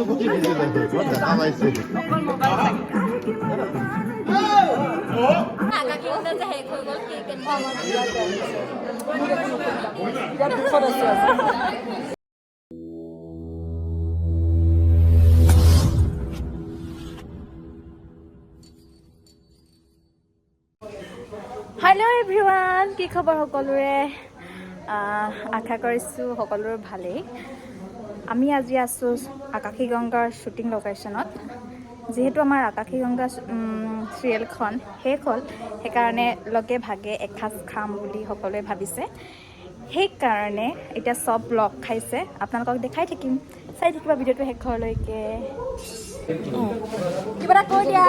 Hello' everyone, কি খবৰ সকলোৰে? আশা কৰিছোঁ সকলোৰে ভালেই। আমি আজি আছোঁ আকাশী গংগাৰ শ্বুটিং লোকেশ্যনত। যিহেতু আমাৰ আকাশী গংগা চিৰিয়েলখন শেষ হ'ল, সেইকাৰণে লগে ভাগে এসাঁজ খাম বুলি সকলোৱে ভাবিছে। সেইকাৰণে এতিয়া চব লগ খাইছে, আপোনালোকক দেখাই থাকিম, চাই থাকিবা ভিডিঅ'টো শেষলৈকে। কিবা এটা কৈ দিয়া।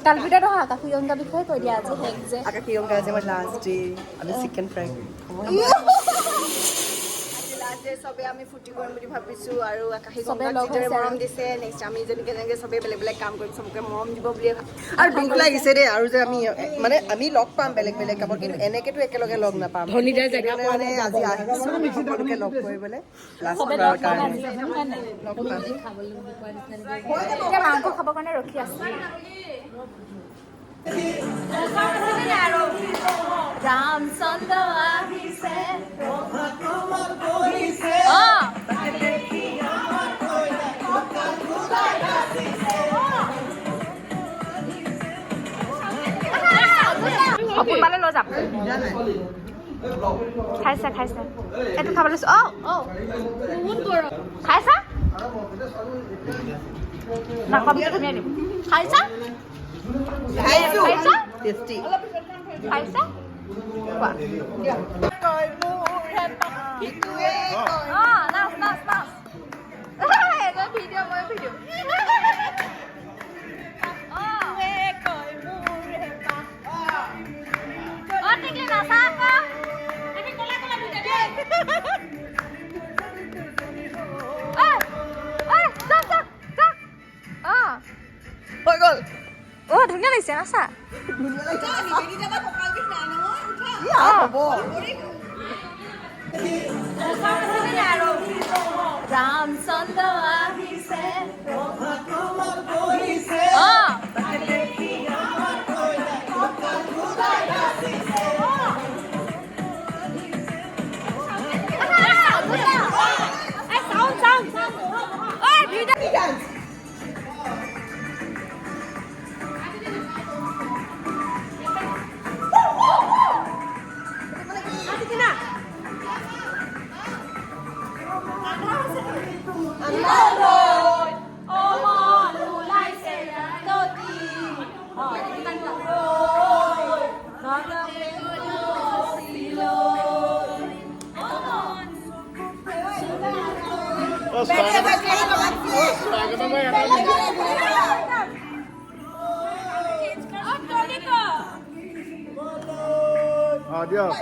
কালপিতৰ নহয়, আকাশী গংগাৰ বিষয়ে কৈ দিয়া। আজি শেষ যে আকাশী গংগা আজি আমাৰ লাষ্ট ডে। আমি চিকেন ফ্ৰাই চবে আমি ফূৰ্তি কৰিম বুলি ভাবিছোঁ আৰু আকাশী গংগাক যিদৰে মৰম দিছে, নেক্সট আমি যেনেকৈ চবে বেলেগ বেলেগ কাম কৰিম, চবকে মৰম দিব বুলিয়ে আৰু দুখ লাগিছে দেই। আৰু যে আমি লগ পাম বেলেগ বেলেগ কামত, কিন্তু এনেকেতো একেলগে লগ নাপাম। মানে আজি আহিছোঁ সকলোকে লগ কৰিবলৈ, লাষ্ট বাৰৰ কাৰণে লগ পাম। মাংস খাবৰ কাৰণে ৰখি আছোঁ। ৰামচন্দ্ৰ আহিছে। অপুৰবালৈ লৈ যাম। খাইছা এইটো খাবলৈ লৈছো। খাইছা নাখাবি, ধুনীয়া দিম। খাইছা হৈ গ'ল। ধুনীয়া লাগিছে নাচা। ৰামচন্দ্ৰ আহিছে। দিয়ক।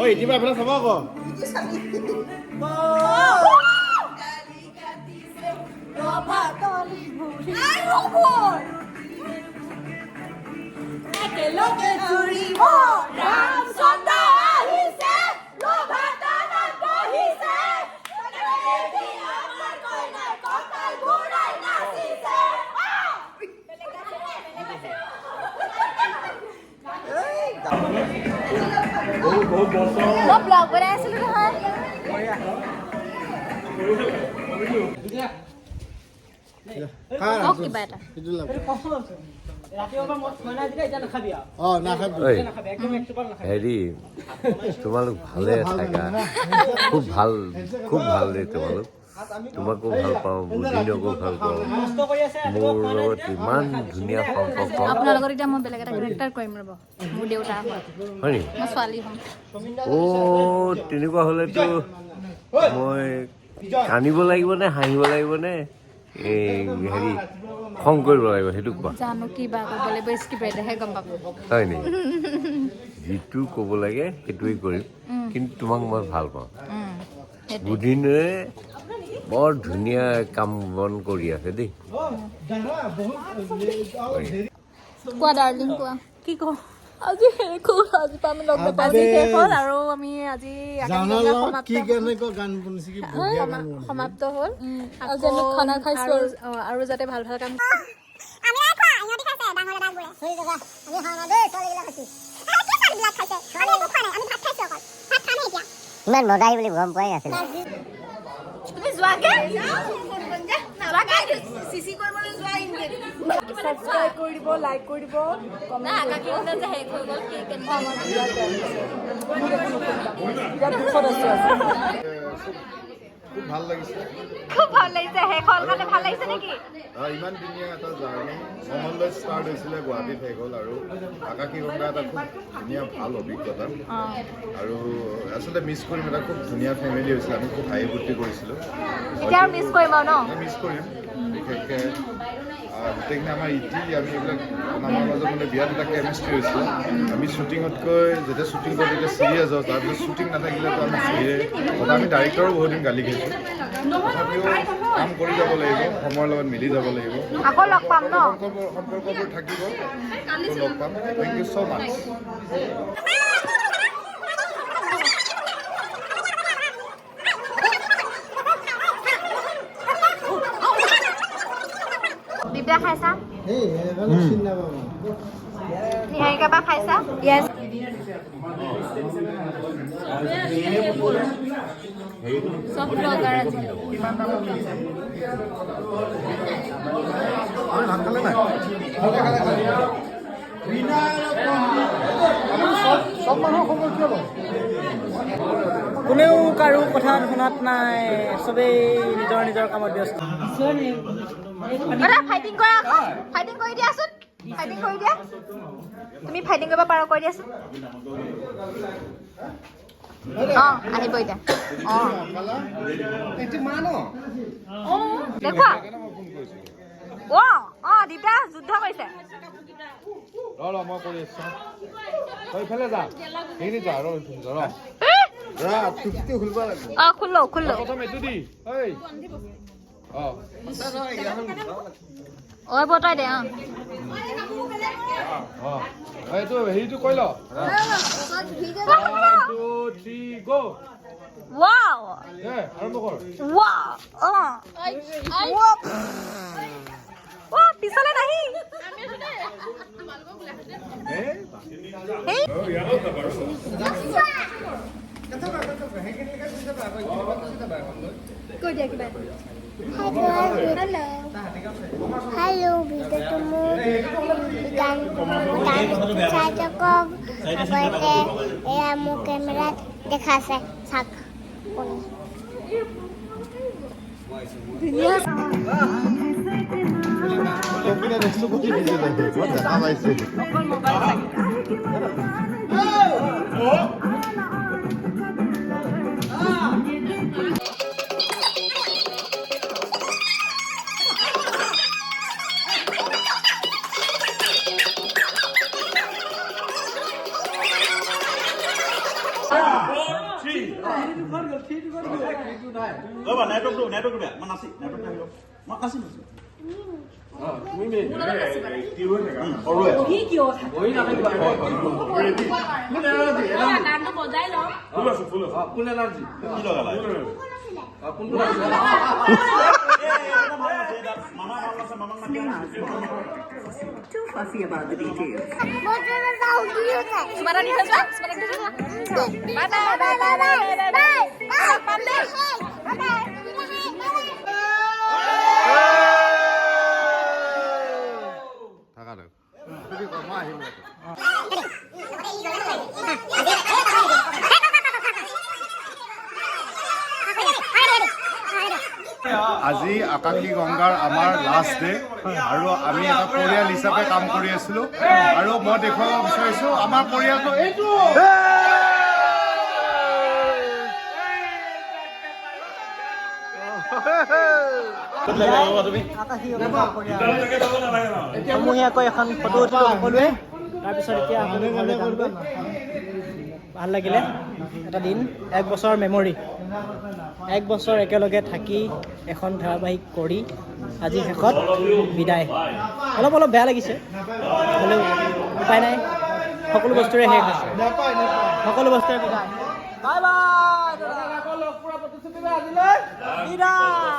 ঐ দিবা এফালে চাব আকৌ। মই ব্লগ বনাই আছিলো নহয়। কিবা এটা হেৰি তোমালোক ভালে থাকা, খুব ভাল দেই তোমালোক। তোমাকো ভাল পাওঁ, বুদ্ধিনকো ভাল পাওঁ। মোৰ লগত ইমান ধুনীয়া সম্পৰ্ক। আপোনাৰ লগত এতিয়া মই বেলেগ এটা কেৰেক্টাৰ কৰিম ৰ'ব। মোৰ দেউতা হয় নেকি? মই ছোৱালী হ'ম। তেনেকুৱা হ'লেতো মই কান্দিব লাগিব নে হাঁহিব লাগিব নে হেৰি খং কৰিব লাগিব, সেইটো কোৱা। জানো কিবা কৰিব লাগিব, স্ক্ৰিপ্ট ৰাইটাৰহে গম পাব। হয় নেকি? যিটো ক'ব লাগে সেইটোৱেই কৰিম, কিন্তু তোমাক মই ভাল পাওঁ। বুদ্ধিনে বৰ ধুনীয়া কাম বন কৰি আছে দেই। কোৱা ডাৰ্লিং কোৱা কি কওঁ আজি শেষ হ'ল আজি আমি লগ নাপাওঁ আজি শেষ হ'ল আৰু আমি আজি সমাপ্ত হ'ল আজি আমি খানা খাইছোঁ আৰু যাতে ভাল ভাল কাম ইমান মজাই বুলি গম পোৱাই নাছিল তুমি যোৱাকে সাবস্ক্ৰাইব কৰি দিব লাইক কৰি দিব খুব ভাল লাগিছে খুব ভাল লাগিছে শেষ হ'ল মানে ভাল লাগিছে নেকি ইমান ধুনীয়া এটা জাৰ্ণি মহললৈ ষ্টাৰ্ট হৈছিলে গুৱাহাটীত শেষ হ'ল আৰু আকাশীগংগা এটা খুব ধুনীয়া ভাল অভিজ্ঞতা আৰু আচলতে মিছ কৰিম এটা খুব ধুনীয়া ফেমিলি হৈছিলে আমি খুব হাঁহি ফূৰ্তি কৰিছিলোঁ এতিয়া মিছ কৰিম আৰু ন মিছ কৰিম বিশেষকৈ গোটেইখিনি আমাৰ আমি এইবিলাক আমাৰ মাজত মানে বিৰাট এটা কেমিষ্ট্ৰি হৈছিলে আমি শ্বুটিঙতকৈ যেতিয়া শ্বুটিং কৰোঁ তেতিয়া চিৰিয়াছ হওঁ তাৰপিছত শ্বুটিং নাথাকিলেতো আমি আমি ডাইৰেক্টৰো বহুত দিন গালি খাইছোঁ তথাপিও কাম কৰি যাব লাগিব সময়ৰ লগত মিলি যাব লাগিব আকৌ লগ পাম ন সম্পৰ্কবোৰ থাকিব লগ পাম থেংক ইউ ছ' মাছ দিব্যা খাইছা নিহাৰিকা বা খাইছা য়েছ চব ব্লগাৰ আছে কোনেও কাৰো কথা শুনাত নাই চবেই নিজৰ নিজৰ কামত ব্যস্ত ফাইটিং কৰা ফাইটিং কৰি দিয়াচোন ফাইটিং কৰি দিয়া তুমি ফাইটিং কৰিব পাৰা কৰি দিয়াচোন আহিব এতিয়া দেখুৱা দিব্যা যুদ্ধ কৰিছে মই কৰি আছো তই ইফালে যা সেইখিনি যা খুল্লো খুল্লো প্ৰথম এইটো দি বতাই দে এইটো হেৰিটো কৈ ল 1 2 3 গো ৱাও আৰম্ভ কৰ পিছলে নাহি কৈ দিয়া কিবা Hello, ভিডিওটো মোৰ গান চাই থাকক আগতে এয়া মোৰ কেমেৰাত দেখাইছে চাওক Too fussy about the details. আজি আকাশীগংগাৰ আমাৰ লাষ্ট ডে আৰু আমি এটা পৰিয়াল হিচাপে কাম কৰি আছিলোঁ আৰু মই দেখুৱাব বিচাৰিছোঁ আমাৰ পৰিয়ালটো এইটো সমূহীয়াকৈ এখন ফটো উঠিলোঁ সকলোৱে তাৰপিছত এতিয়া ভাল লাগিলে এটা দিন 1 বছৰ মেমৰি 1 বছৰ একেলগে থাকি এখন ধাৰাবাহিক কৰি আজি শেষত বিদায় অলপ বেয়া লাগিছে হ'লেও উপায় নাই সকলো বস্তুৰে শেষ আছে সকলো বস্তুৰে বিদায় বাই বাই বিদায়